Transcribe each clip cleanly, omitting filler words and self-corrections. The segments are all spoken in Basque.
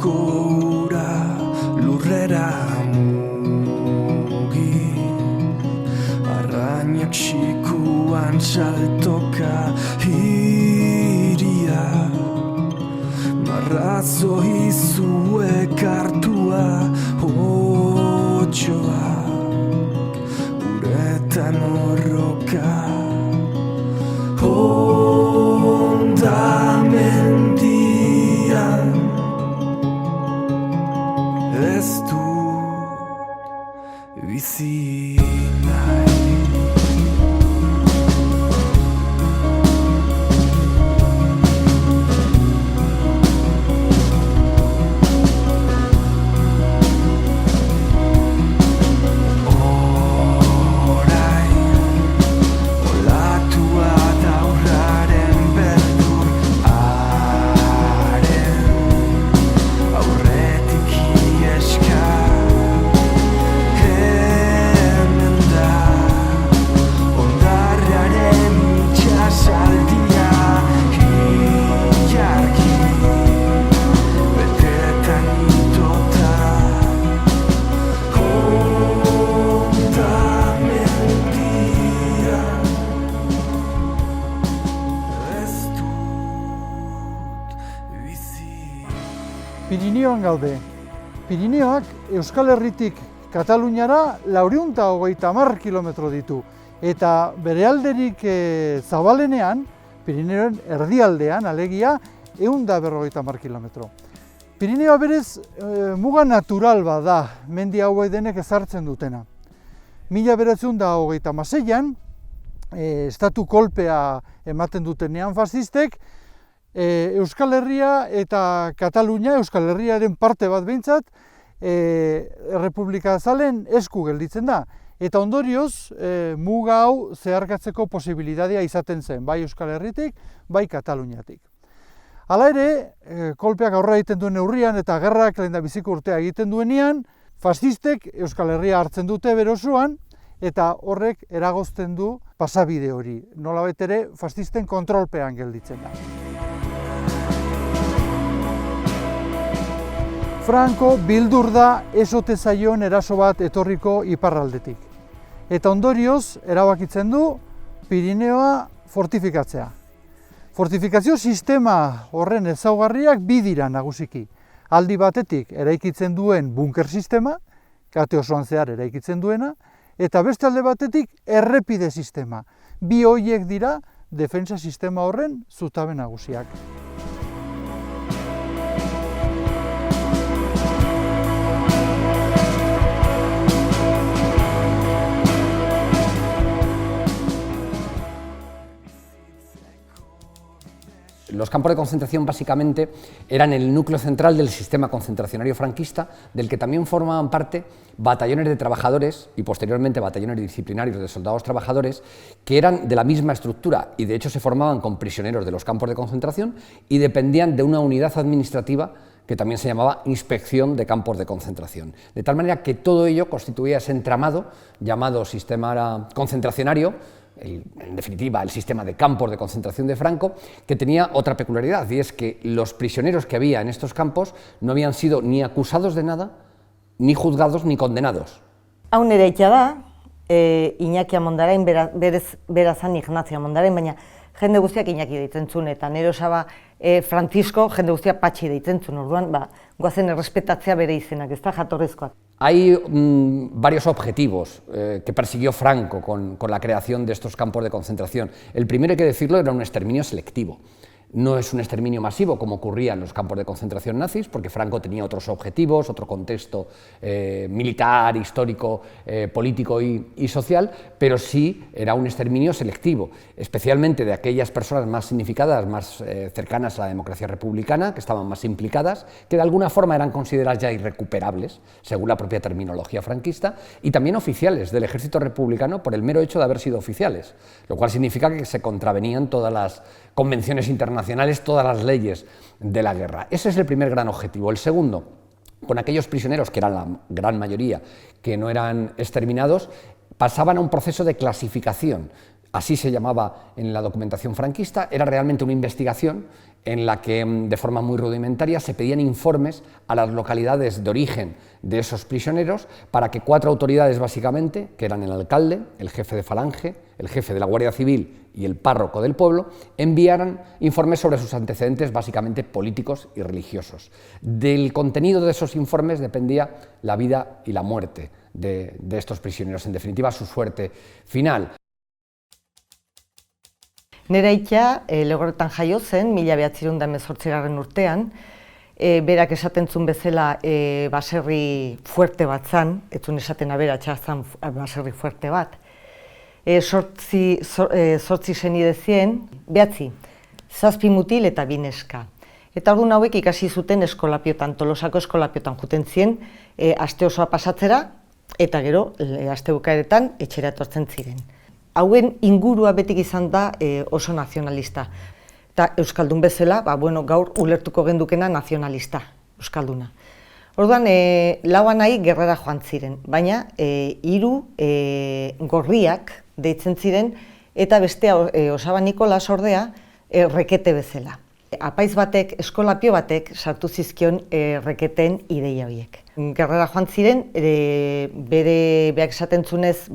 Itxasko ura lurrera mugi, arrainak xikuan saltoka hiria, marrazo izuek hartua otxoa, uretan horroka hondamendian ez dut bizi nahi. Pirineoan gaude. Pirineoak Euskal Herritik Kataluniara 430 kilometro ditu. Eta bere alderik zabalenean, Pirineoen erdialdean, alegia, 150 kilometro. Pirineoa berez muga natural bat da, mendi hauek denek ezartzen dutena. 1926an, estatu kolpea ematen dutenean fascistek, Euskal Herria eta Katalunia, Euskal Herriaren parte bat behintzat, Errepublika Zalen esku gelditzen da. Eta ondorioz, muga hau zeharkatzeko posibilitatea izaten zen, bai Euskal Herritik, bai Kataluniatik. Hala ere, kolpeak aurra egiten duen neurrian eta gerrak lehendabiziko urtea egiten duenean, fascistek Euskal Herria hartzen dute berosuan, eta horrek eragozten du pasabide hori. Nolabait ere, fascisten kontrolpean gelditzen da. Franco bildur da ez ote zaion eraso bat etorriko iparraldetik. Eta ondorioz, erabakitzen du Pirineoa fortifikatzea. Fortifikazio sistema horren ezaugarriak bi dira nagusiki. Aldi batetik eraikitzen duen bunker sistema, kate osoan zehar eraikitzen duena, eta beste alde batetik errepide sistema. Bi horiek dira defensa sistema horren zutabe nagusiak. Los campos de concentración básicamente eran el núcleo central del sistema concentracionario franquista, del que también formaban parte batallones de trabajadores y posteriormente batallones disciplinarios de soldados trabajadores que eran de la misma estructura y de hecho se formaban con prisioneros de los campos de concentración y dependían de una unidad administrativa que también se llamaba Inspección de Campos de Concentración. De tal manera que todo ello constituía ese entramado llamado sistema concentracionario, en definitiva el sistema de campos de concentración de Franco, que tenía otra peculiaridad, y es que los prisioneros que había en estos campos no habían sido ni acusados de nada, ni juzgados, ni condenados. Hau nire itxa da, Iñaki Amondarain, berazan Ignacio Amondarain, baina jende guztiak Iñaki deitzen zuen, eta nire osaba Francisco jende guztiak Patxi deitzen zuen, orduan, goazen errespetatzea bere izenak, ez da jatorrezkoak. Hay varios objetivos que persiguió Franco con la creación de estos campos de concentración. El primero, hay que decirlo, era un exterminio selectivo. No es un exterminio masivo como ocurría en los campos de concentración nazis, porque Franco tenía otros objetivos, otro contexto militar, histórico, político y social, pero sí era un exterminio selectivo, especialmente de aquellas personas más significadas, más cercanas a la democracia republicana, que estaban más implicadas, que de alguna forma eran consideradas ya irrecuperables, según la propia terminología franquista, y también oficiales del ejército republicano por el mero hecho de haber sido oficiales, lo cual significa que se contravenían todas las convenciones internacionales, todas las leyes de la guerra. Ese es el primer gran objetivo. El segundo, con aquellos prisioneros, que eran la gran mayoría, que no eran exterminados, pasaban a un proceso de clasificación. así se llamaba en la documentación franquista, era realmente una investigación en la que de forma muy rudimentaria se pedían informes a las localidades de origen de esos prisioneros para que 4 autoridades básicamente, que eran el alcalde, el jefe de falange, el jefe de la Guardia Civil y el párroco del pueblo, enviaran informes sobre sus antecedentes básicamente políticos y religiosos. Del contenido de esos informes dependía la vida y la muerte de estos prisioneros, en definitiva su suerte final. Nire aita Legorretan jaio zen, 1918 urtean, berak esaten zuen bezala baserri fuerte bat zan, ez zuen esaten aberatsa zan baserri fuerte bat. Zortzi senide zien, 9, 7 mutil eta 2 neska. Eta orduan hauek ikasi zuten eskolapiotan, Tolosako eskolapiotan juten zien, aste osoa pasatzera, eta gero, aste bukaeretan, etxera etortzen ziren. Hauen ingurua betik izan da oso nazionalista. Eta Euskaldun bezala, gaur ulertuko gendukena nazionalista, Euskalduna. Orduan, lauan nahi gerrara joan ziren, baina 3 gorriak deitzen ziren, eta bestea Osaba Nikolas ordea rekete bezala. Apaiz batek, eskolapio batek sartu zizkion reketen ideia horiek. Gerrara joan ziren, beak esaten zunez,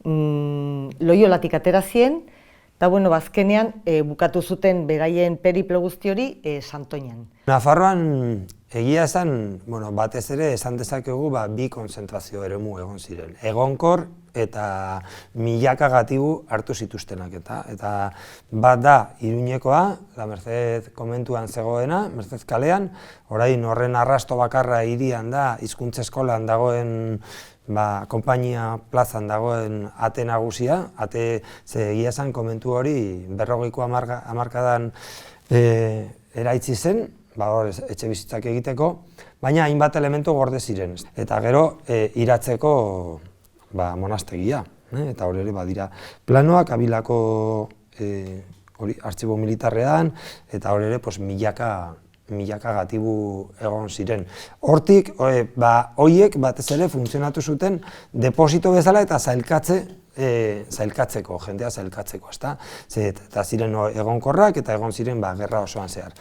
Loiolatik atera zien, eta azkenean bukatu zuten beraien periplo guzti hori Santoñan. Nafarroan egia esan, batez ere esan dezakegu 2 konzentrazio eremu egon ziren. Egonkor eta milaka gatibu hartu zituztenak eta bat da Iruñekoa, La Merced komentuan zegoena, Merced kalean, orain horren arrasto bakarra hirian da, hizkuntza eskolan dagoen konpainia plazan dagoen ate nagusia, egia esan komentu hori 40ko hamarkadan eraitzi zen, etxe bizitzak egiteko, baina hainbat elementu gorde ziren. Eta gero iratzeko monastegia, eta hori badira planoak abilako artxibo militarrean, eta hori ere milaka gatibu egon ziren. Hortik, horiek batez ere funtzionatu zuten deposito bezala eta zailkatzeko, jendea zailkatzeko, ezta? Eta ziren egonkorrak eta egon ziren gerra osoan zehar.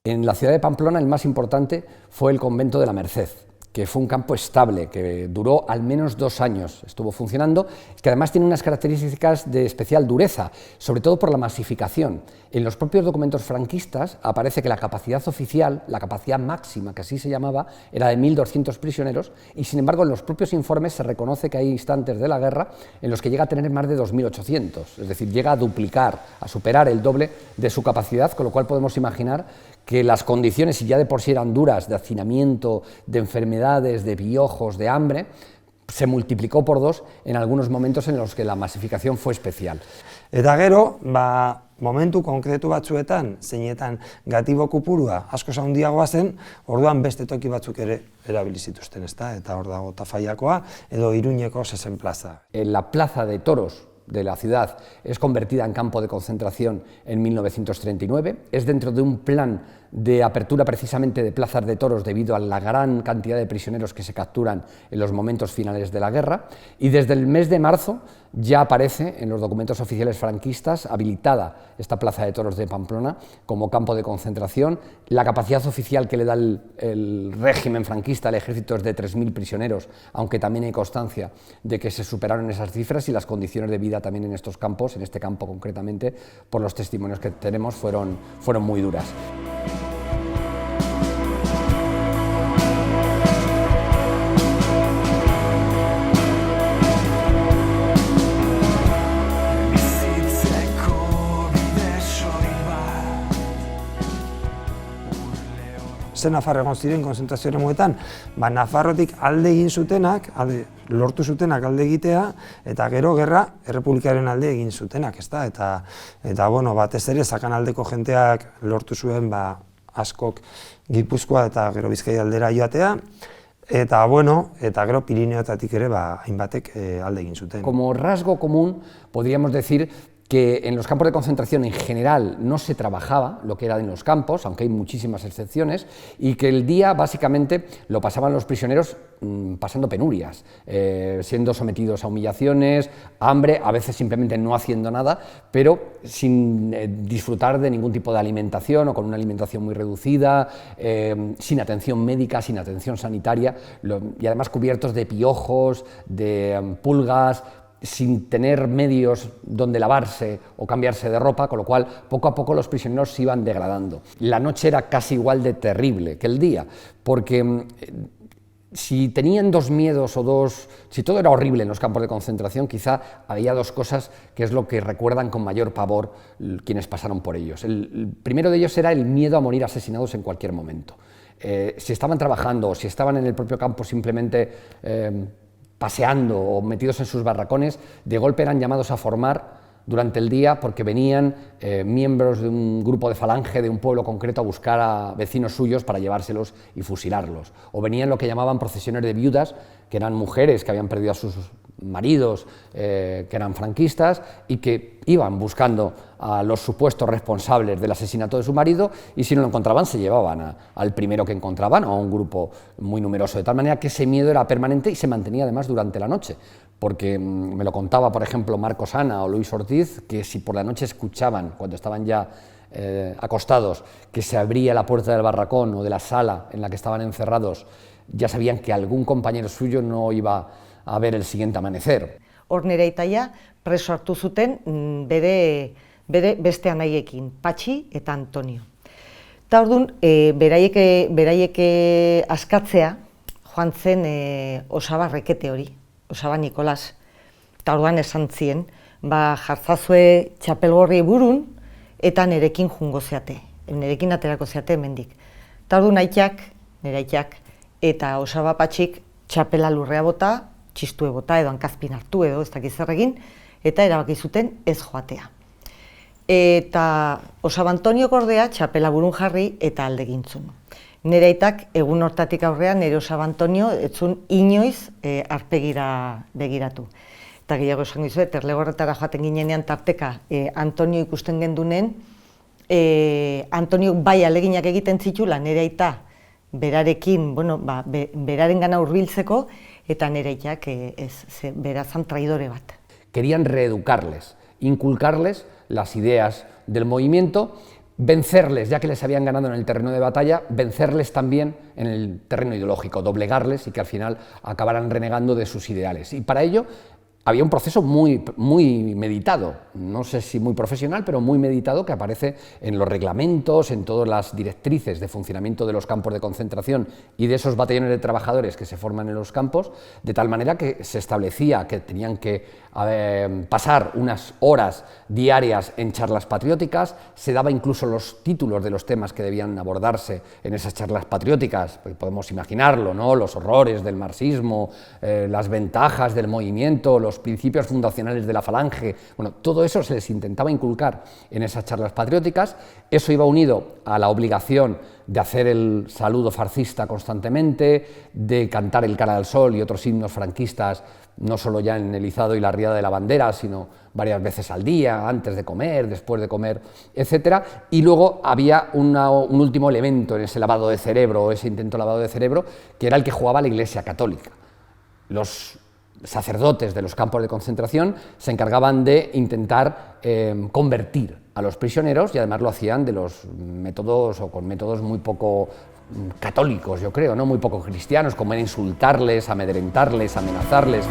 En la ciudad de Pamplona el más importante fue el convento de la Merced, que fue un campo estable, que duró al menos 2 años, estuvo funcionando, que además tiene unas características de especial dureza, sobre todo por la masificación. En los propios documentos franquistas aparece que la capacidad oficial, la capacidad máxima, que así se llamaba, era de 1.200 prisioneros, y sin embargo en los propios informes se reconoce que hay instantes de la guerra en los que llega a tener más de 2.800, es decir, llega a duplicar, a superar el doble de su capacidad, con lo cual podemos imaginar que las condiciones, si ya de por sí eran duras, de hacinamiento, de enfermedades, de piojos, de hambre, se multiplicó por 2 en algunos momentos en los que la masificación fue especial. Eta gero, momentu konkretu batzuetan, zeinetan gatibo kopurua askoz handiagoa zen, orduan beste toki batzuk ere erabili zituzten, ezta? Eta hor dago Tafaiakoa edo Iruñeko Zezen plaza. La plaza de toros de la ciudad es convertida en campo de concentración en 1939, es dentro de un plan de apertura precisamente de plazas de toros debido a la gran cantidad de prisioneros que se capturan en los momentos finales de la guerra, y desde el mes de marzo ya aparece en los documentos oficiales franquistas habilitada esta plaza de toros de Pamplona como campo de concentración. La capacidad oficial que le da el régimen franquista al ejército es de 3.000 prisioneros, aunque también hay constancia de que se superaron esas cifras, y las condiciones de vida también en estos campos, en este campo concretamente, por los testimonios que tenemos, fueron muy duras. Ze Nafar egon ziren konzentrazio eremuetan, Nafarrotik alde egin zutenak, lortu zutenak alde egitea, eta gero gerra errepublikaren alde egin zutenak, ezta? Eta batez ere sakanaldeko jenteak lortu zuen askok Gipuzkoa eta gero Bizkaia aldera joatea, eta gero Pirineoetatik ere hainbatek alde egin zuten. Como rasgo común podríamos decir que en los campos de concentración en general no se trabajaba lo que era en los campos, aunque hay muchísimas excepciones, y que el día básicamente lo pasaban los prisioneros pasando penurias, siendo sometidos a humillaciones, hambre, a veces simplemente no haciendo nada, pero sin disfrutar de ningún tipo de alimentación o con una alimentación muy reducida, sin atención médica, sin atención sanitaria, y además cubiertos de piojos, de pulgas, sin tener medios donde lavarse o cambiarse de ropa, con lo cual poco a poco los prisioneros se iban degradando. La noche era casi igual de terrible que el día, porque si tenían dos miedos o dos, si todo era horrible en los campos de concentración, quizá había dos cosas que es lo que recuerdan con mayor pavor quienes pasaron por ellos. El primero de ellos era el miedo a morir asesinados en cualquier momento. Si estaban trabajando o si estaban en el propio campo simplemente paseando o metidos en sus barracones, de golpe eran llamados a formar durante el día porque venían miembros de un grupo de falange de un pueblo concreto a buscar a vecinos suyos para llevárselos y fusilarlos. O venían lo que llamaban procesiones de viudas, que eran mujeres que habían perdido a sus maridos, que eran franquistas, y que iban buscando a los supuestos responsables del asesinato de su marido, y si no lo encontraban se llevaban al primero que encontraban, o a un grupo muy numeroso, de tal manera que ese miedo era permanente y se mantenía además durante la noche, porque me lo contaba, por ejemplo, Marcos Ana o Luis Ortiz, que si por la noche escuchaban, cuando estaban ya acostados, que se abría la puerta del barracón o de la sala en la que estaban encerrados, ya sabían que algún compañero suyo no iba a ver el siguiente amanecer. Hor nire aitaia preso hartu zuten bere beste anaiekin, Patxi eta Antonio. Eta orduan, beraiek askatzea joan zen Osaba Rekete hori, Osaba Nikolas. Eta orduan esan zien, jartzazue txapelgorri burun eta nerekin jungo zeate, nerekin aterako zeate hemendik. Eta orduan nire aitak eta Osaba Patxik txapela lurrea bota, txistue bota edo hankazpin hartu edo ez dakiz zer egin, eta erabaki zuten ez joatea. Eta Osaba Antonio ordea txapela burun jarri eta alde gintzun. Nire aitak egun hortatik aurrean nire Osaba Antonio etzun inoiz arpegira begiratu. Eta gehiago esan dizuet, Erlegorretara joaten ginenean tarteka Antonio ikusten gendunen, Antonio bai aleginak egiten zitula nire aita berarekin, berarengana hurbiltzeko, eta nire aitak berazan traidore bat. Querían reeducarles, inculcarles las ideas del movimiento, vencerles, ya que les habían ganado en el terreno de batalla, vencerles también en el terreno ideológico, doblegarles y que al final acabaran renegando de sus ideales. Y para ello había un proceso muy meditado, no sé si muy profesional, pero muy meditado, que aparece en los reglamentos, en todas las directrices de funcionamiento de los campos de concentración y de esos batallones de trabajadores que se forman en los campos, de tal manera que se establecía que tenían que pasar unas horas diarias en charlas patrióticas, se daba incluso los títulos de los temas que debían abordarse en esas charlas patrióticas, pues podemos imaginarlo, ¿no? Los horrores del marxismo, las ventajas del movimiento, los principios fundacionales de la falange, bueno, todo eso se les intentaba inculcar en esas charlas patrióticas. Eso iba unido a la obligación de hacer el saludo fascista constantemente, de cantar el Cara al Sol y otros himnos franquistas, no solo ya en el izado y la riada de la bandera, sino varias veces al día, antes de comer, después de comer, etc. Y luego había un último elemento en ese lavado de cerebro, o ese intento de lavado de cerebro, que era el que jugaba la Iglesia Católica. Los sacerdotes de los campos de concentración se encargaban de intentar convertir a los prisioneros, y además lo hacían de los métodos o con métodos muy poco católicos, yo creo, ¿no? Muy poco cristianos, como era insultarles, amedrentarles, amenazarles.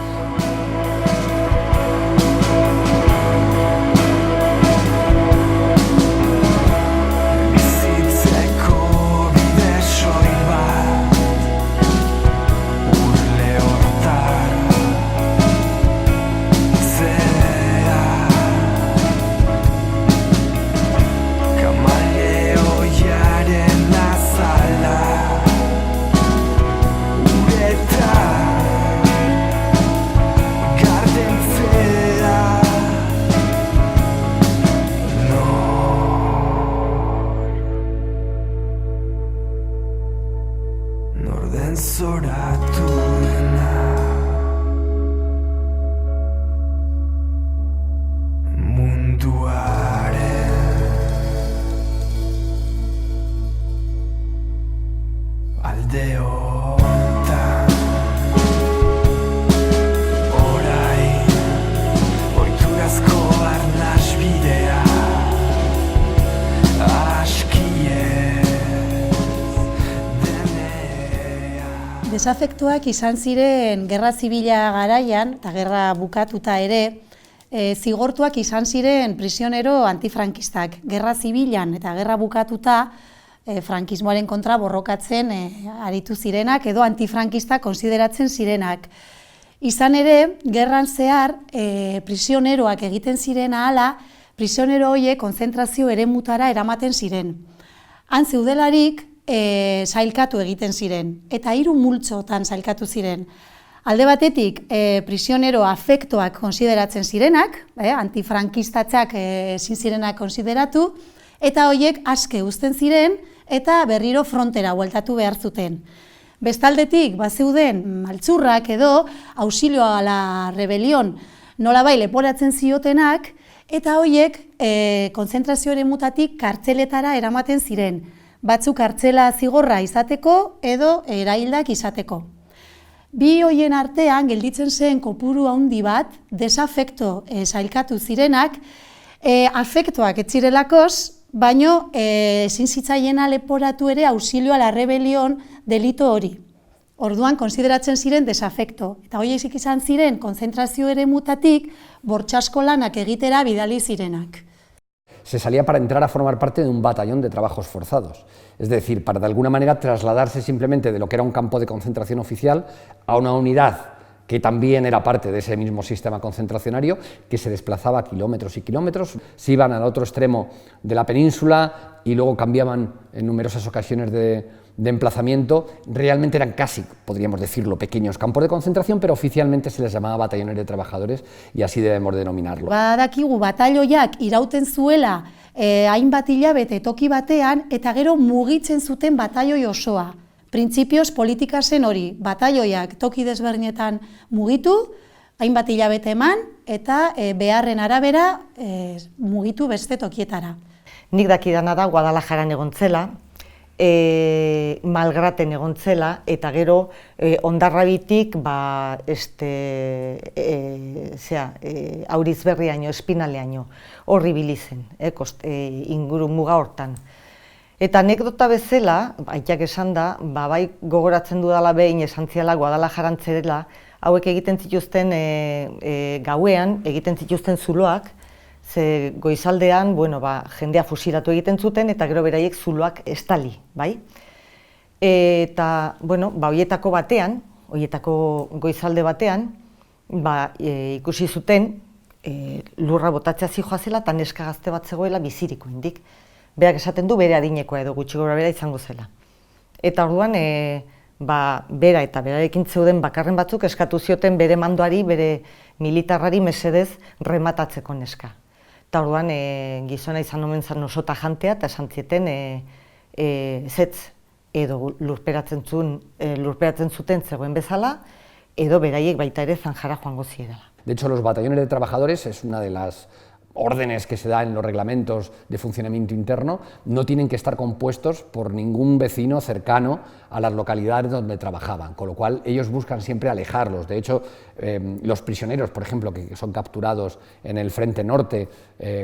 Mundu Desafektuak izan ziren gerra zibila garaian, eta gerra bukatuta ere, zigortuak izan ziren prisionero antifrankistak. Gerra zibilan eta gerra bukatuta frankismoaren kontra borrokatzen aritu zirenak edo antifrankistak konsideratzen zirenak. Izan ere, gerran zehar prisioneroak egiten ziren ahala, prisionero horiek konzentrazio eremutara eramaten ziren. Han zeudelarik sailkatu egiten ziren, eta 3 multzotan sailkatu ziren. Alde batetik, prisionero afektoak konsideratzen zirenak, antifrankistatzak ezin zirenak konsideratu, eta horiek aske uzten ziren eta berriro frontera bueltatu behar zuten. Bestaldetik, bazeuden maltzurrak edo auxilio a la rebelión nolabai leporatzen ziotenak, eta horiek konzentrazio eremutatik kartzeletara eramaten ziren, batzuk kartzela zigorra izateko edo eraildak izateko. Bi horien artean gelditzen zen kopuru handi bat, desafekto sailkatu zirenak, afektoak ez zirelakoz, baino ezin zitzaiena leporatu ere auxilio a la rebelión delito hori. Orduan konsideratzen ziren desafekto, eta horiek izan ziren konzentrazio eremutatik bortxasko lanak egitera bidali zirenak. Se salía para entrar a formar parte de un batallón de trabajos forzados, es decir, para de alguna manera trasladarse simplemente de lo que era un campo de concentración oficial a una unidad que también era parte de ese mismo sistema concentracionario, que se desplazaba kilómetros y kilómetros, se iban al otro extremo de la península y luego cambiaban en numerosas ocasiones de emplazamiento. Realmente eran casi, podríamos decirlo, pequeños campos de concentración, pero oficialmente se les llamaba batallones de trabajadores y así debemos denominarlo. Badakigu batalloiak irauten zuela hainbat hilabete toki batean eta gero mugitzen zuten batalloi osoa. Printzipioz politika zen hori, batalloiak toki desberdinetan mugitu, hainbat hilabete eman eta beharren arabera mugitu beste tokietara. Nik dakidana da Guadalajaran egon zela, Malgraten egon zela, eta gero Hondarrabitik Aurizberriaino, Espinaleaino, horri bilizen, inguru muga hortan. Eta anekdota bezala, aitak esan da, bai gogoratzen dudala behin esan ziala Guadalajaran zerela, hauek egiten zituzten gauean, egiten zituzten zuloak, ze goizaldean, jendea fusilatu egiten zuten eta gero beraiek zuloak estali, bai? Eta, horietako batean, horietako goizalde batean, ikusi zuten lurra botatzea zijoazela eta neska gazte bat zegoela biziriko indik. Berak esaten du bere adinekoa edo gutxi gora bera izango zela. Eta orduan, bera eta berarekin zeuden bakarren batzuk eskatu zioten bere mandoari, bere militarrari mesedez rematatzeko neska. Eta orduan gizona izan omen zan oso tajantea eta esan zieten zetz edo lurperatzen zuten zegoen bezala edo beraiek baita ere zanjara joango zirela. De hecho, los batallones de trabajadores es una de las órdenes que se da en los reglamentos de funcionamiento interno, no tienen que estar compuestos por ningún vecino cercano a las localidades donde trabajaban, con lo cual ellos buscan siempre alejarlos. De hecho, los prisioneros, por ejemplo, que son capturados en el frente norte,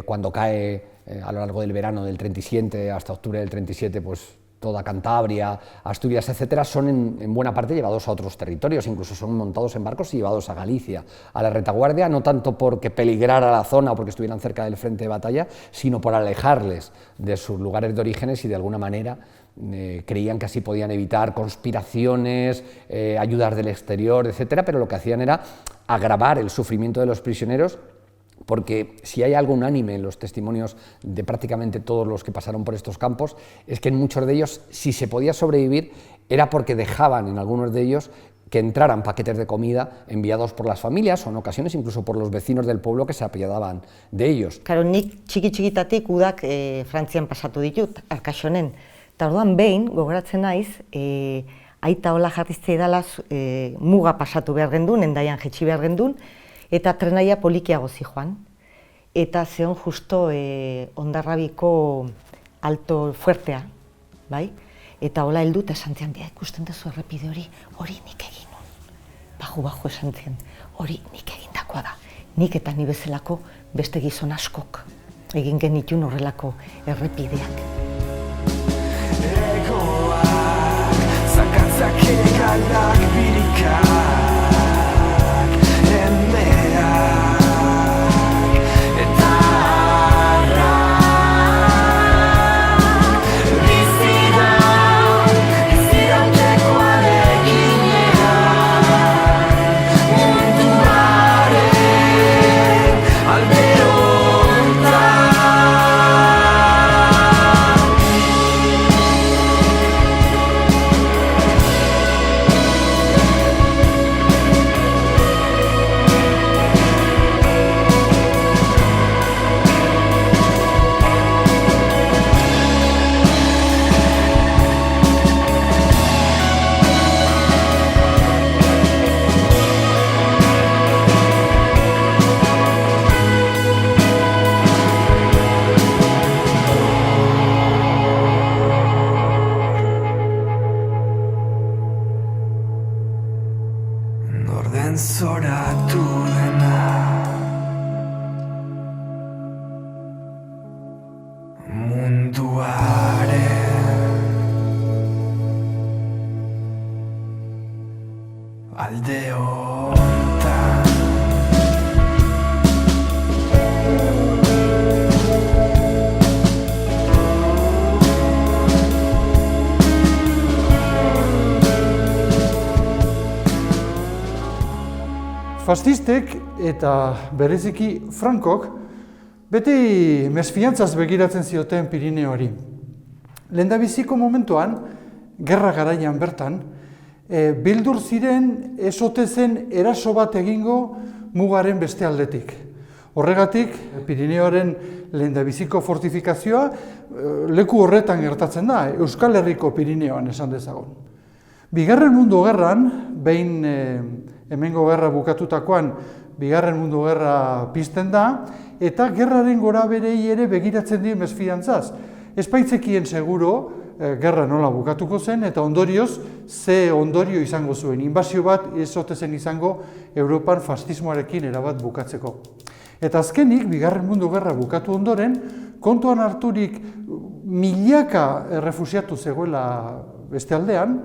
cuando cae a lo largo del verano del 37 hasta octubre del 37, pues toda Cantabria, Asturias, etcétera, son en buena parte llevados a otros territorios, incluso son montados en barcos y llevados a Galicia, a la retaguardia, no tanto porque peligrara la zona o porque estuvieran cerca del frente de batalla, sino por alejarles de sus lugares de orígenes y de alguna manera creían que así podían evitar conspiraciones, ayudas del exterior, etcétera, pero lo que hacían era agravar el sufrimiento de los prisioneros, porque si hay algo unánime en los testimonios de prácticamente todos los que pasaron por estos campos, es que en muchos de ellos, si se podía sobrevivir, era porque dejaban en algunos de ellos que entraran paquetes de comida enviados por las familias o en ocasiones incluso por los vecinos del pueblo que se apiadaban de ellos. Claro, nik txiki-txikitatik udak Frantzian pasatu ditut, Arkaxonen. Eta orduan behin, gogoratzen naiz, aita hola jarrizte idalaz muga pasatu behar gendun, endaian jetxi behar gendun, eta trenaia polikiago zijoan. Eta zeon justo Hondarrabiko alto fuertea, bai? Eta hola heldu eta esan zian, ikusten duzu errepide hori nik egin nun. Baju esan zian, hori nik egindakoa da. Nik eta ni bezalako beste gizon askok egin genitun horrelako errepideak. Egoak, zakatzak egalak zoratu dena. Munduaren alde hontan. Fascistek eta bereziki Frankok beti mesfiantzaz begiratzen zioten Pirineoari. Lehendabiziko momentuan, gerra garaian bertan, beldur ziren ez ote zen eraso bat egingo mugaren beste aldetik. Horregatik, Pirineoaren lehendabiziko fortifikazioa leku horretan gertatzen da, Euskal Herriko Pirineoan esan dezagun. Bigarren Mundu Gerran, behin hemengo gerra bukatutakoan, Bigarren Mundu Gerra pizten da, eta gerraren goraberei ere begiratzen die mesfidantzaz. Ez baitzekien seguro gerra nola bukatuko zen, eta ondorioz, ze ondorio izango zuen. Inbasio bat ez ote zen izango Europan fascismoarekin erabat bukatzeko. Eta azkenik, Bigarren Mundu Gerra bukatu ondoren, kontuan harturik milaka errefusiatu zegoela beste aldean,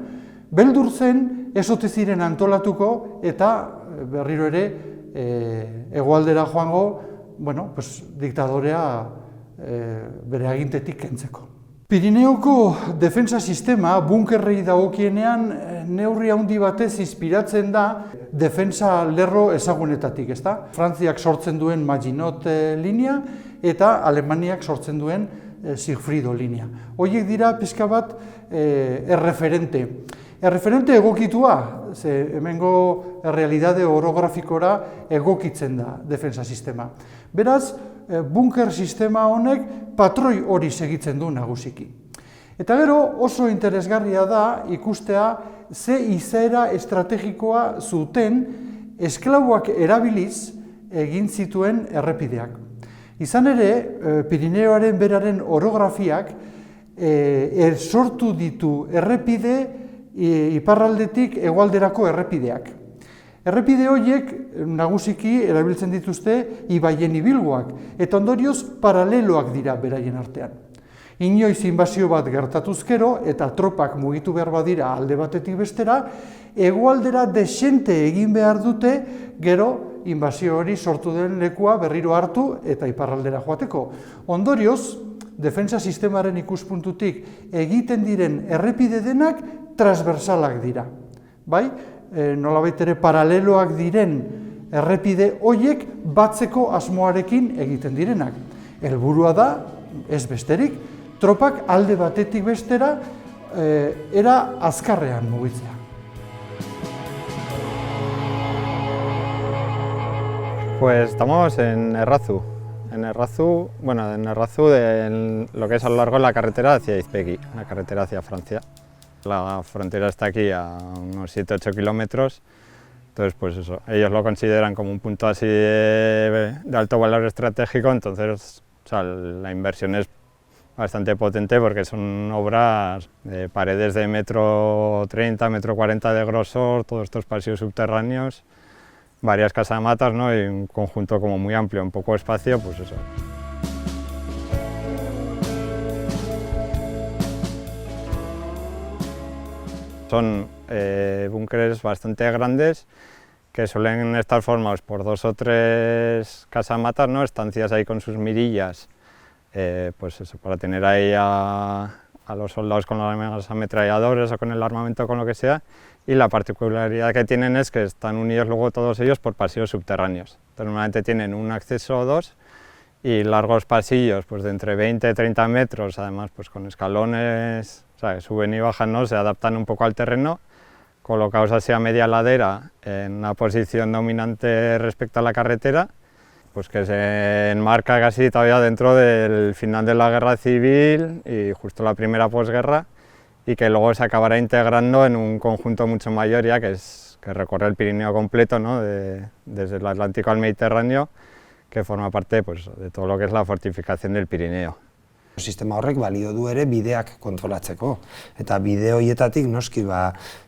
beldur zen ez ote ziren antolatuko eta berriro ere hegoaldera joango, diktadorea bere agintetik kentzeko. Pirineoko defensa sistema bunkerrei dagokienean neurri handi batez inspiratzen da defensa lerro ezagunetatik, ezta? Frantziak sortzen duen Maginot linea eta Alemaniak sortzen duen Siegfriedo linea. Horiek dira pixka bat erreferente. Erreferente egokitua, ze hemengo errealitate orografikora egokitzen da defensa sistema. Beraz, bunker sistema honek patroi hori segitzen du nagusiki. Eta gero oso interesgarria da ikustea ze izaera estrategikoa zuten esklauak erabiliz egin zituen errepideak. Izan ere, Pirineoaren beraren orografiak sortu ditu errepide iparraldetik hegoalderako errepideak. Errepide horiek nagusiki erabiltzen dituzte ibaien ibilguak, eta ondorioz paraleloak dira beraien artean. Inoiz inbasio bat gertatuzkero eta tropak mugitu behar badira alde batetik bestera, hegoaldera desente egin behar dute gero inbasio hori sortu den lekua berriro hartu eta iparraldera joateko. Ondorioz, defensa sistemaren ikuspuntutik egiten diren errepide denak transversalak dira. Bai, nolabait ere paraleloak diren errepide horiek batzeko asmoarekin egiten direnak. Helburua da, ez besterik, tropak alde batetik bestera era azkarrean mugitzea. Pues estamos en Errazu. En Errazu, de lo que es a lo largo de la carretera hacia Izpegi, la carretera hacia Francia. La frontera está aquí a unos 7-8 kilómetros, entonces pues eso, ellos lo consideran como un punto así de alto valor estratégico, entonces la inversión es bastante potente porque son obras de paredes de 1,30 m, 1,40 m de grosor, todos estos pasillos subterráneos, varias casamatas, ¿no? Y un conjunto como muy amplio, en poco espacio, pues eso. Son búnkeres bastante grandes que suelen estar formados por 2 o 3 casamatas, ¿no? Estancias ahí con sus mirillas, pues eso, para tener ahí a los soldados con los ametralladores o con el armamento, con lo que sea. Y la particularidad que tienen es que están unidos luego todos ellos por pasillos subterráneos. Entonces, normalmente tienen un acceso o 2 y largos pasillos pues de entre 20 y 30 metros, además pues con escalones, o sea, que suben y bajan, ¿no? Se adaptan un poco al terreno, colocados así a media ladera en una posición dominante respecto a la carretera, pues que se enmarca casi todavía dentro del final de la guerra civil y justo la primera posguerra, y que luego se acabará integrando en un conjunto mucho mayor ya que recorre el Pirineo completo, ¿no? Desde el Atlántico al Mediterráneo, que forma parte pues, de todo lo que es la fortificación del Pirineo. Sistema horrek balio du ere bideak kontrolatzeko. Eta bide horietatik noski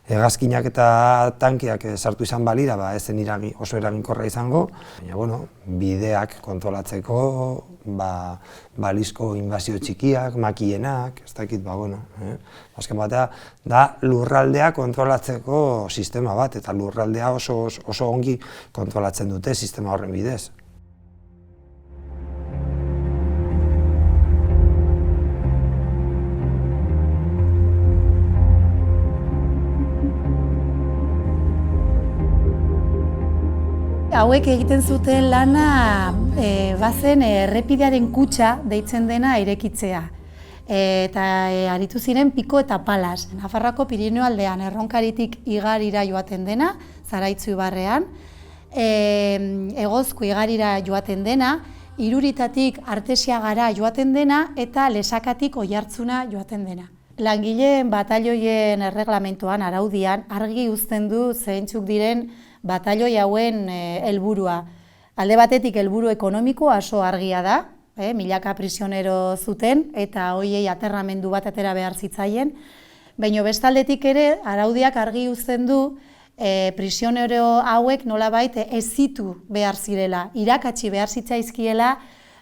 hegazkinak eta tankeak sartu izan balira ez zen oso eraginkorra izango, baina bideak kontrolatzeko balizko inbazio txikiak, makienak, ez dakit, azken batea da lurraldea kontrolatzeko sistema bat, eta lurraldea oso ongi kontrolatzen dute sistema horren bidez. Hauek egiten zuten lana bazen errepidearen kutxa deitzen dena irekitzea. Eta aritu ziren piko eta palas. Nafarroako Pirinio aldean Erronkaritik igarira joaten dena, Zaraitzu ibarrean, Egozko igarira joaten dena, Iruritatik Artesiagara joaten dena eta Lesakatik Oiartzuna joaten dena. Langileen batalioien erreglamentuan, araudian, argi uzten du zeintzuk diren batailoi hauen helburua. Alde batetik helburu ekonomikoa oso argia da, milaka prisionero zuten eta hoiei aterramendu bat atera behar zitzaien, baina bestaldetik ere araudiak argi uzten du prisionero hauek nolabait hezitu behar zirela, irakatsi behar zitzaizkiela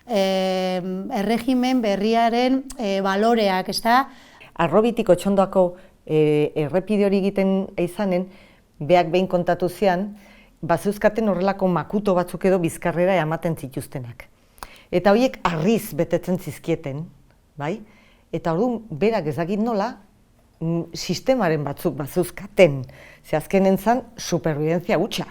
erregimen berriaren baloreak, ezta? Arrobitik Otxondoko errepide hori egiten izanen, beak behin kontatu zian, bazuzkaten horrelako makuto batzuk edo bizkarrera ematen zituztenak. Eta horiek harriz betetzen zizkieten, bai? Eta orduan berak ezagit nola, sistemaren batzuk bazuzkaten, ze azkenen zan superviventzia hutsa.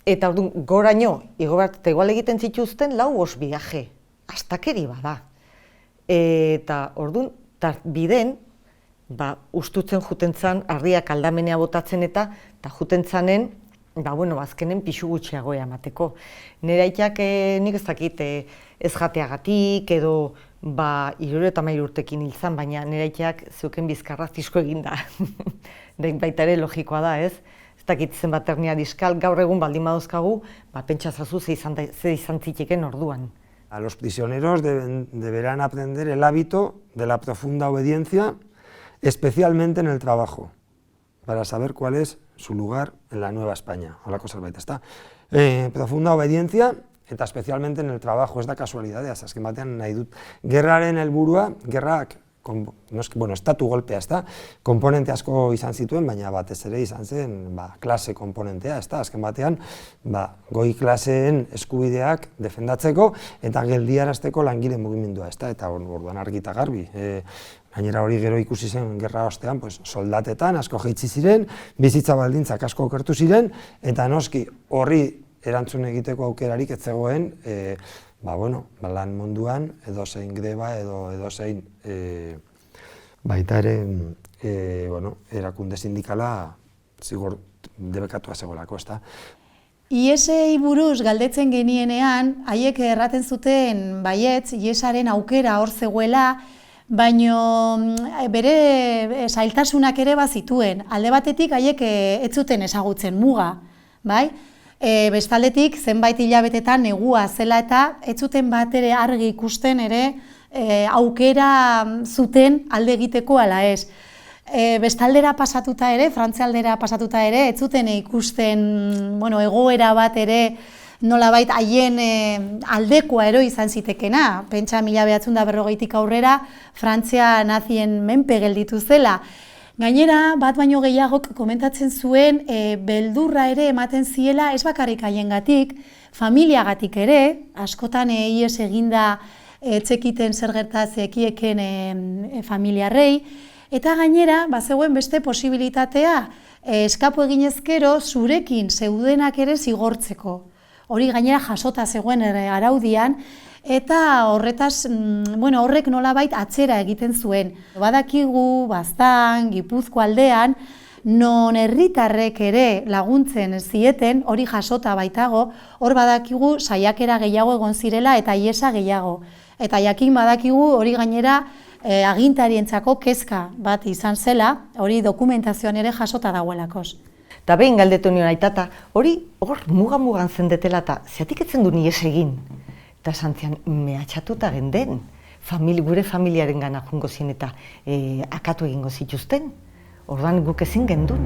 Eta orduan goraino, igo bat eta igual egiten zituzten 4 biaje, astakeri bada. Eta orduan, biden, ustutzen juten zan, harriak aldamenea botatzen eta juten zanen, azkenen pixu gutxiago emateko. Nire aitak nik ez dakit ez jateagatik edo 73 urtekin hil zan, baina nire aitak zeuken bizkarra zizko eginda. Baita ere logikoa da, ez? Ez dakit zenbat hernia diskal, gaur egun baldin badozkagu, pentsazazu ze izan ziteken orduan. A los prisioneros deberán aprender el hábito de la profunda obediencia, especialmente en el trabajo, para saber cuál es su lugar en la Nueva España. Holako zerbait, ezta? Profunda obediencia, eta especialmente en el trabajo, ez da kasualidadea, azken batean nahi dut. Gerraren helburua, gerrak, estatu golpea, ezta? Komponente asko izan zituen, baina batez ere izan zen klase komponentea, ezta? Azken batean, goi klaseen eskubideak defendatzeko eta geldiarazteko langile mugimendua, ezta? Eta orduan argi eta garbi. Gainera hori gero ikusi zen gerra ostean, soldatetan asko jaitsi ziren, bizitza baldintzak asko okertu ziren, eta noski horri erantzun egiteko aukerarik ez zegoen, lan munduan edozein greba edo edozein baita ere erakunde sindikala zigor debekatua zegoelako, ezta. IESei buruz galdetzen genienean, haiek erraten zuten baietz, IESaren aukera hor zegoela, baino bere zailtasunak ere bazituen. Alde batetik haiek ez zuten ezagutzen muga, bai? Bestaldetik zenbait hilabetetan negua zela eta ez zuten bat ere argi ikusten ere aukera zuten alde egiteko ala ez. Bestaldera pasatuta ere, frantzialdera pasatuta ere, ez zuten ikusten egoera bat ere nolabait haien aldekoa ero izan zitekena. Pentsa 1940tik aurrera Frantzia nazien menpe gelditu zela. Gainera, bat baino gehiagok komentatzen zuen beldurra ere ematen ziela ez bakarrik haiengatik, familiagatik ere, askotan ies eginda etzekiten zer gertatzekieken familiarrei, eta gainera, bazegoen beste posibilitatea, eskapo eginezkero zurekin zeudenak ere zigortzeko. Hori gainera jasota zegoen araudian, eta horretaz, horrek nolabait atzera egiten zuen. Badakigu, Baztan, Gipuzko aldean, non herritarrek ere laguntzen zieten, hori jasota baitago, hor badakigu saiakera gehiago egon zirela eta iesa gehiago. Eta jakin badakigu hori gainera agintarientzako kezka bat izan zela, hori dokumentazioan ere jasota dagoelakoz. Eta behin galdetu nion aitata, hori hor mugan zendetela eta zeatik etzen du ies egin. Eta santzian mehatxatuta genden. gure familiaren gana jungo zien eta akatu egingo zituzten. Orduan guk ezin gendun.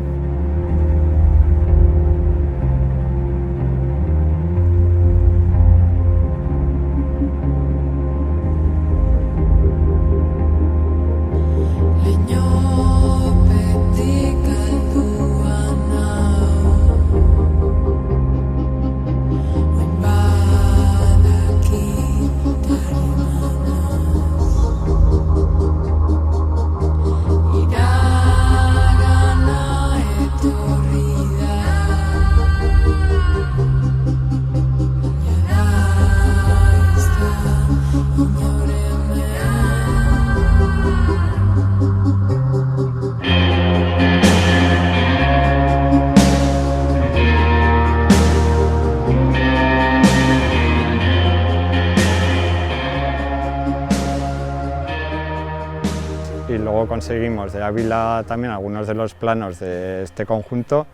Y luego conseguimos de Ávila también algunos de los planos de este conjunto.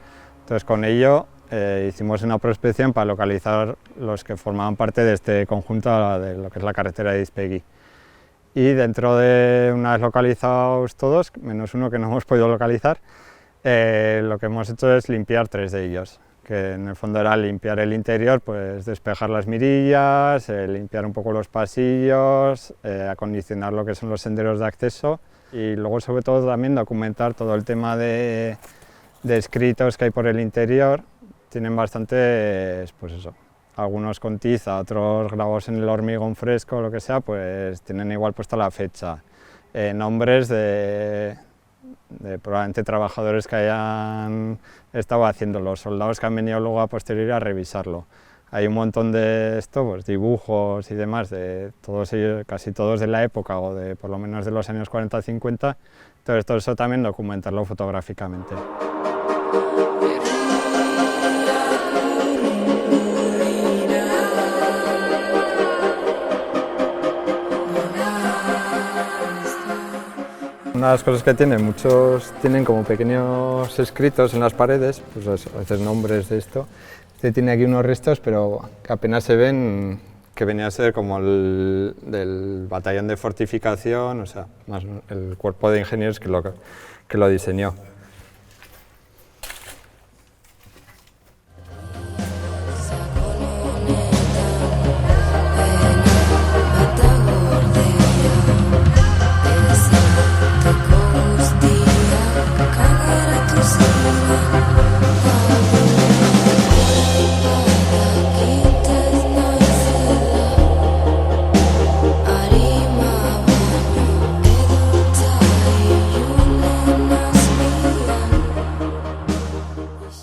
Entonces con ello hicimos una prospección para localizar los que formaban parte de este conjunto de lo que es la carretera de Ispegui. Y dentro de, una vez localizados todos, menos uno que no hemos podido localizar, lo que hemos hecho es limpiar 3 de ellos, que en el fondo era limpiar el interior, pues despejar las mirillas, limpiar un poco los pasillos, acondicionar lo que son los senderos de acceso y luego sobre todo también documentar todo el tema de escritos que hay por el interior. Tienen bastantes, pues eso, algunos con tiza, otros grabados en el hormigón fresco, lo que sea, pues tienen igual puesta la fecha, nombres de probablemente trabajadores que hayan estado haciendo, los soldados que han venido luego a posteriori a revisarlo. Hay un montón de esto, pues, dibujos y demás, de todos ellos, casi todos de la época o de por lo menos de los años 40-50, entonces todo eso también documentarlo fotográficamente. Una de las cosas que tienen, muchos tienen como pequeños escritos en las paredes, pues eso, a veces nombres de esto. Este tiene aquí unos restos, pero que apenas se ven, que venía a ser como el del batallón de fortificación, o sea, más el cuerpo de ingenieros que lo diseñó.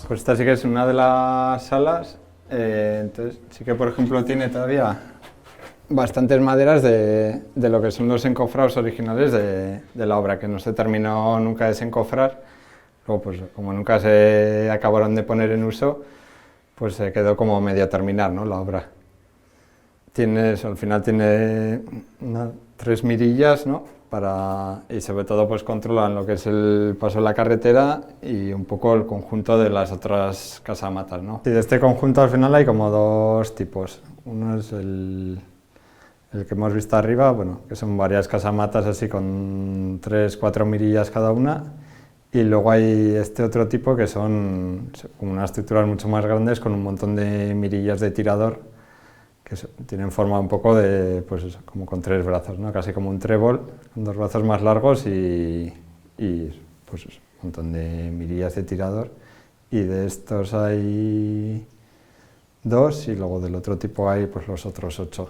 Pues esta sí que es una de las salas, entonces sí que por ejemplo tiene todavía bastantes maderas de lo que son los encofrados originales de la obra, que no se terminó nunca de desencofrar. Luego, pues como nunca se acabaron de poner en uso, pues se quedó como medio terminar, ¿no?, la obra. Al final tiene 3 mirillas, ¿no?, y sobre todo pues controlan lo que es el paso de la carretera y un poco el conjunto de las otras casamatas, ¿no? Y de este conjunto al final hay como 2 tipos. Uno es el que hemos visto arriba, bueno, que son varias casamatas así con 3-4 mirillas cada una, y luego hay este otro tipo que son unas estructuras mucho más grandes con un montón de mirillas de tirador que tienen forma un poco de, pues eso, como con 3 brazos, ¿no?, casi como un trébol, con 2 brazos más largos y pues eso, un montón de mirillas de tirador. Y de estos hay 2 y luego del otro tipo hay pues los otros 8.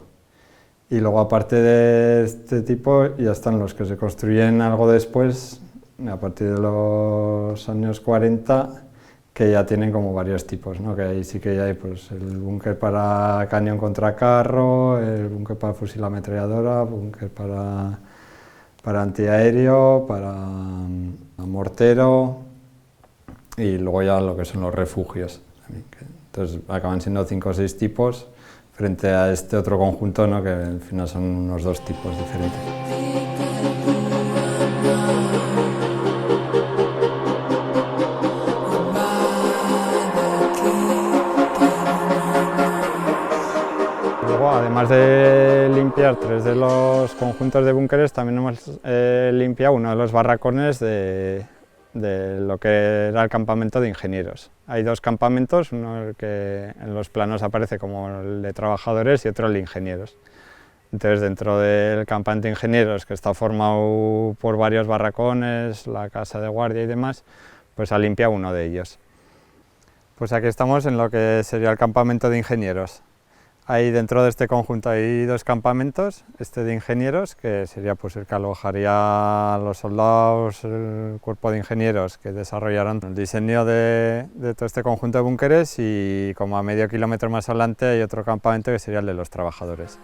Y luego aparte de este tipo ya están los que se construyen algo después, a partir de los años 40, que ya tienen como varios tipos, ¿no?, que ahí sí que ya hay pues el búnker para cañón contra carro, el búnker para fusil ametralladora, búnker para antiaéreo, para mortero, y luego ya lo que son los refugios. Entonces acaban siendo 5 o 6 tipos frente a este otro conjunto, ¿no?, que al final son unos 2 tipos diferentes. además de limpiar 3 de los conjuntos de búnkeres, también hemos limpiado uno de los barracones de lo que era el campamento de ingenieros. Hay 2 campamentos, uno que en los planos aparece como el de trabajadores y otro el de ingenieros. Entonces, dentro del campamento de ingenieros, que está formado por varios barracones, la casa de guardia y demás, pues ha limpiado uno de ellos. Pues aquí estamos en lo que sería el campamento de ingenieros. Ahí dentro de este conjunto hay 2 campamentos, este de ingenieros, que sería pues el que alojaría a los soldados, el cuerpo de ingenieros que desarrollarán el diseño de todo este conjunto de búnkeres, y como a medio kilómetro más adelante hay otro campamento que sería el de los trabajadores.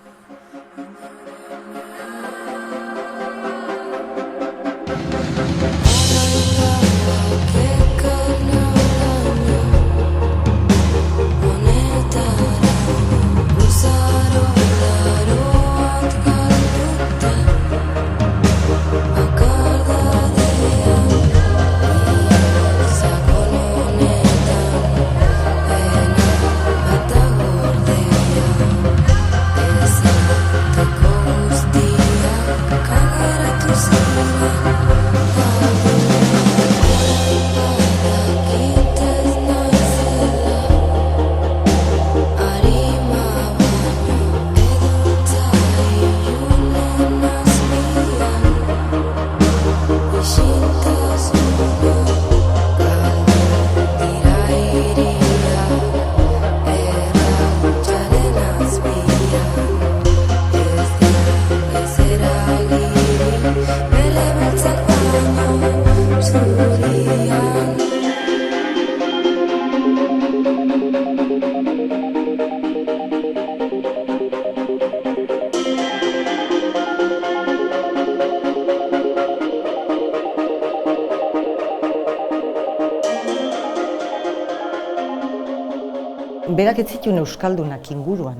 Berak ez zituen euskaldunak inguruan.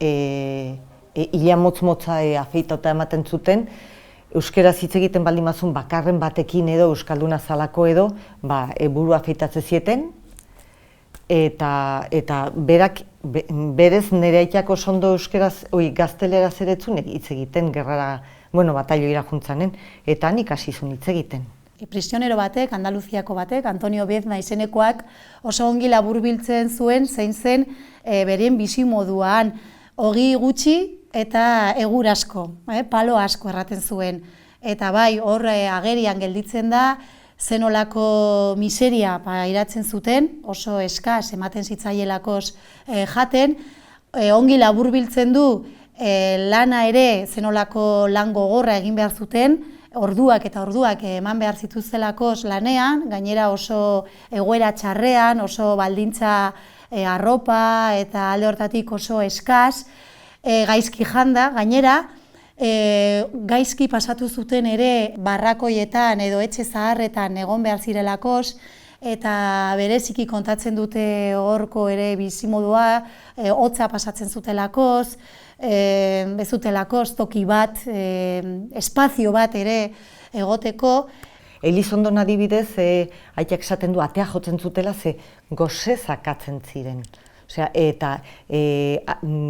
Ia motz-motza afeitauta ematen zuten, euskaraz hitz egiten baldin bazun bakarren batekin edo euskalduna zalako edo, burua afeitatze zieten, eta berak berez nire aitako sondo euskaraz, gazteleraz ere zuen hitz egiten gerrara, batalioira juntzanen, eta han ikasi zuen hitz egiten. Prisionero batek, Andaluziako batek, Antonio Biezna izenekoak oso ongi laburbiltzen zuen zein zen berien bizimoduan, ogi gutxi eta egur asko, palo asko erraten zuen. Eta bai, hor agerian gelditzen da, zenolako miseria pairatzen zuten, oso eskas ematen zitzaielakoz jaten, ongi laburbiltzen du lana ere zenolako lan gogorra egin behar zuten, orduak eta orduak eman behar zituztelakoz lanean, gainera oso egoera txarrean, oso baldintza arropa eta alde hortatik oso eskas, gaizki janda, gainera, gaizki pasatu zuten ere barrakoietan edo etxe zaharretan egon behar zirelakoz, eta bereziki kontatzen dute horko ere bizimodua, hotza pasatzen zutelakoz, bezutelakoz toki bat, espazio bat ere egoteko. Elizondon adibidez, aitak esaten du atea jotzen zutela, ze gozezak atzen ziren. Eta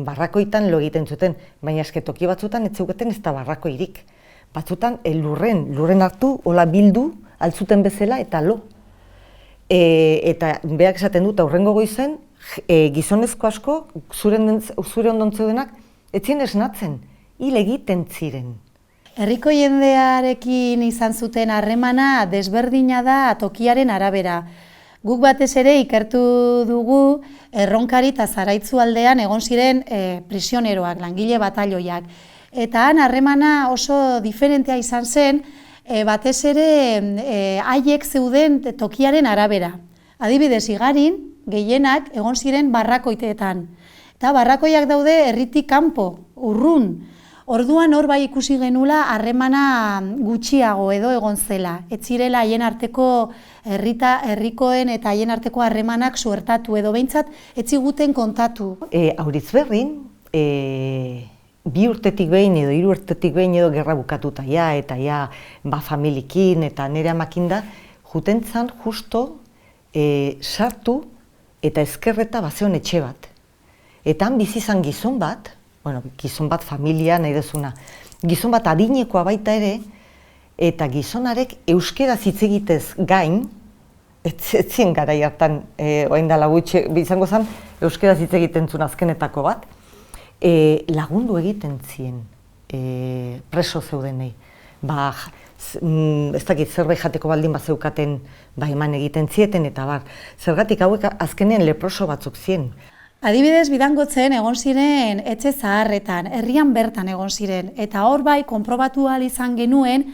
barrakoitan lo egiten zuten, baina eske toki batzutan ez zeuketen ez da barrakoirik. Batzutan lurren hartu, hola bildu, altzuten bezala eta lo. Eta berak esaten dut, aurrengo goizen, gizonezko asko, zure ondon zeudenak, ez ziren esnatzen, hil egiten ziren. Herriko jendearekin izan zuten harremana desberdina da tokiaren arabera. Guk batez ere ikertu dugu Erronkari eta Zaraitzu aldean egon ziren prisioneroak, langile batalioiak. Eta han harremana oso diferentea izan zen, batez ere haiek zeuden tokiaren arabera. Adibidez, Igarin gehienak egon ziren barrakoiteetan. Eta barrakoiak daude herritik kanpo, urrun. Orduan hor bai ikusi genula harremana gutxiago edo egon zela. Ez zirela haien arteko herrikoen eta haien arteko harremanak suertatu edo behintzat ez ziguten kontatu. Auritzberrin, 2 urtetik behin edo 3 urtetik behin edo gerra bukatuta eta familikin eta nire amakin da, juten zan justo sartu eta ezkerreta bazeon etxe bat. Eta han bizi izan gizon bat, bueno, gizon bat familia nahi dezuna. Gizon bat adinekoa baita ere, eta gizonarek euskeraz hitz egitez gain, ez zien garai hartan, orain dela gutxi izango zen, euskeraz hitz egiten zuen azkenetako bat, lagundu egiten zien preso zeudenei. Ba, ez dakit zerbait jateko baldin bat zeukaten eman egiten zieten, eta bar, zergatik hauek azkenean leproso batzuk zien. Adibidez, Bidangotzen egon ziren etxe zaharretan, herrian bertan egon ziren, eta hor bai, konprobatu ahal izan genuen,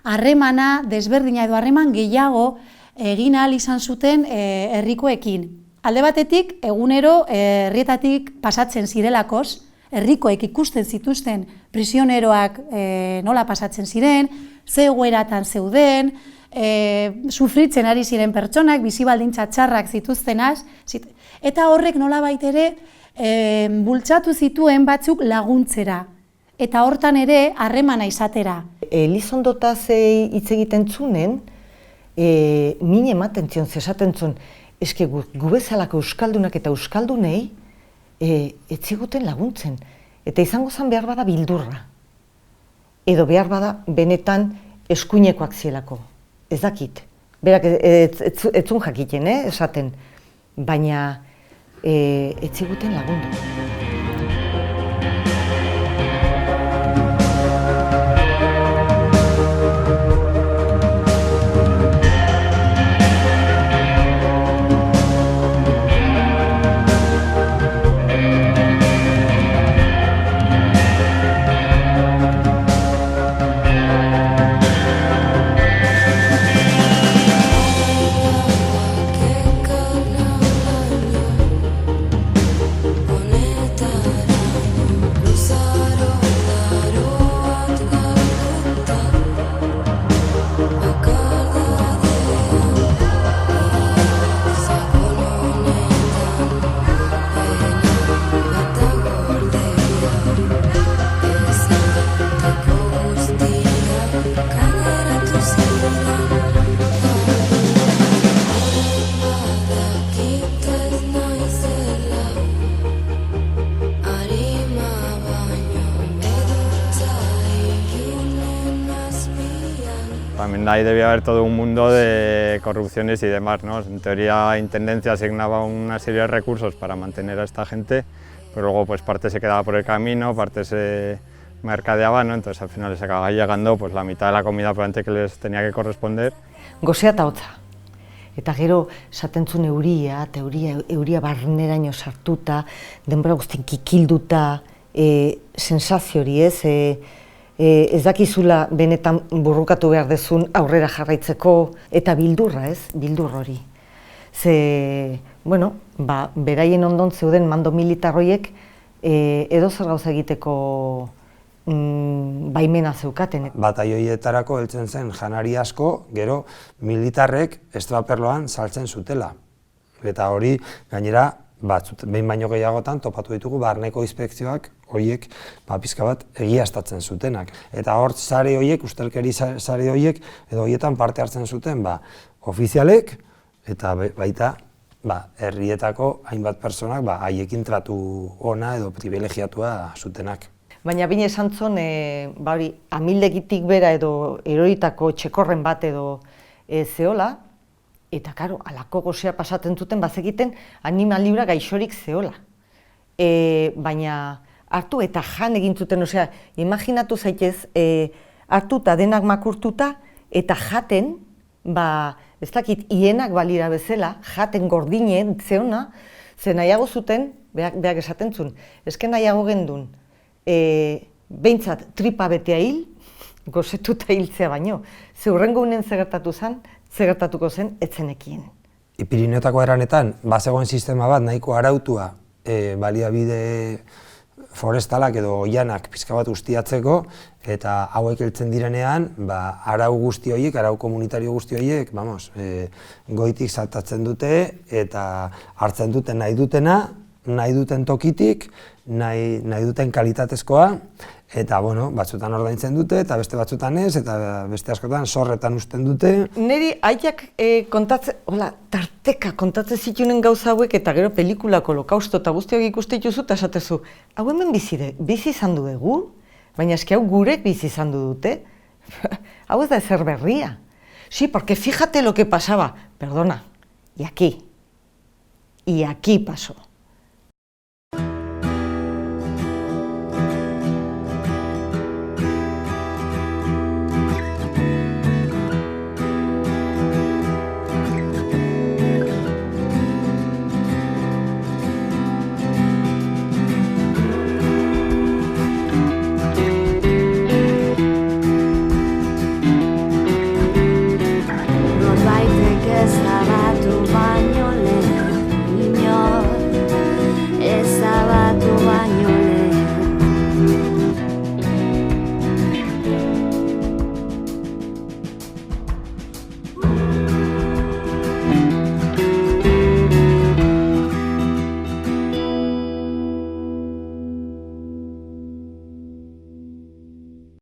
harremana desberdina edo harreman gehiago egin ahal izan zuten herrikoekin. Alde batetik, egunero herrietatik pasatzen zirelakoz, herrikoek ikusten zituzten prisioneroak nola pasatzen ziren, ze egoeratan zeuden, sufritzen ari ziren pertsonak, bizi baldintza txarrak zituztenaz, eta horrek nolabait ere bultzatu zituen batzuk laguntzera, eta hortan ere harremana izatera. Elizondotaz hitz egiten zunen, min ematen zion, zesaten zuen, eske gu bezalako euskaldunak eta euskaldunei ez ziguten laguntzen. Eta izango zen behar bada bildurra. Edo behar bada benetan eskuinekoak zielako. Ez dakit. Berak ez zuen jakiten, esaten. Baina ez ziguten lagundu. También ahí debía haber todo un mundo de corrupciones y demás, ¿no? En teoría, Intendencia asignaba una serie de recursos para mantener a esta gente, pero luego pues parte se quedaba por el camino, parte se mercadeaba, ¿no? Entonces al final les acababa llegando pues la mitad de la comida probablemente que les tenía que corresponder. Gozea eta hotza. Eta gero esaten zuen euria, eta euria barneraino sartuta, denbora guztien kikilduta, sensazio hori ez, ez dakizula benetan burrukatu behar dezun aurrera jarraitzeko, eta bildurra ez, bildur hori. Ze, bueno, beraien ondon zeuden mando militar horiek edo zer gauza egiteko baimena zeukaten. Batailoietarako heltzen zen janari asko, gero militarrek estraperloan saltzen zutela. Eta hori, gainera, behin baino gehiagotan topatu ditugu barneko inspekzioak horiek pizka bat egiaztatzen zutenak. Eta hor sare horiek, ustelkeri sare horiek, edo horietan parte hartzen zuten ofizialek eta baita herrietako hainbat pertsonak haiekin tratu ona edo privilegiatua zutenak. Baina bine esan zuen, amildegitik bera edo eroritako txekorren bat edo zeola, eta karo, alako gozea pasaten zuten bazekiten animal libra gaixorik zeola. Baina hartu eta jan egin zuten, osea, imaginatu zaitez, hartuta denak makurtuta eta jaten, ez dakit, hienak balira bezala, jaten gordinen zeona, ze nahiago zuten, berak esaten zuen, ezken nahiago gendun, behintzat tripa betea hil, gozetuta hiltzea baino. Ze hurrengo unen zegertatuko zen, etzenekien. Pirineotako eranetan, bazegoen sistema bat nahiko arautua baliabide forestalak edo oianak pixka bat ustiatzeko, eta hauek heltzen direnean, arau guzti horiek, arau komunitario guzti horiek, goitik saltatzen dute eta hartzen dute nahi dutena, nahi duten tokitik, nahi duten kalitatezkoa, eta bueno, batzutan ordaintzen dute, eta beste batzutan ez, eta beste askotan zorretan usten dute. Neri aitak tarteka kontatzen zitunen gauza hauek, eta gero pelikulako Holokausto eta guztiak ikuste dituzu, eta esatezu, hau hemen bizi izan dugu, baina eski hau gurek bizi izan dute, hau ez da ezer berria. Sí, porque fíjate lo que pasaba, perdona, y aquí pasó.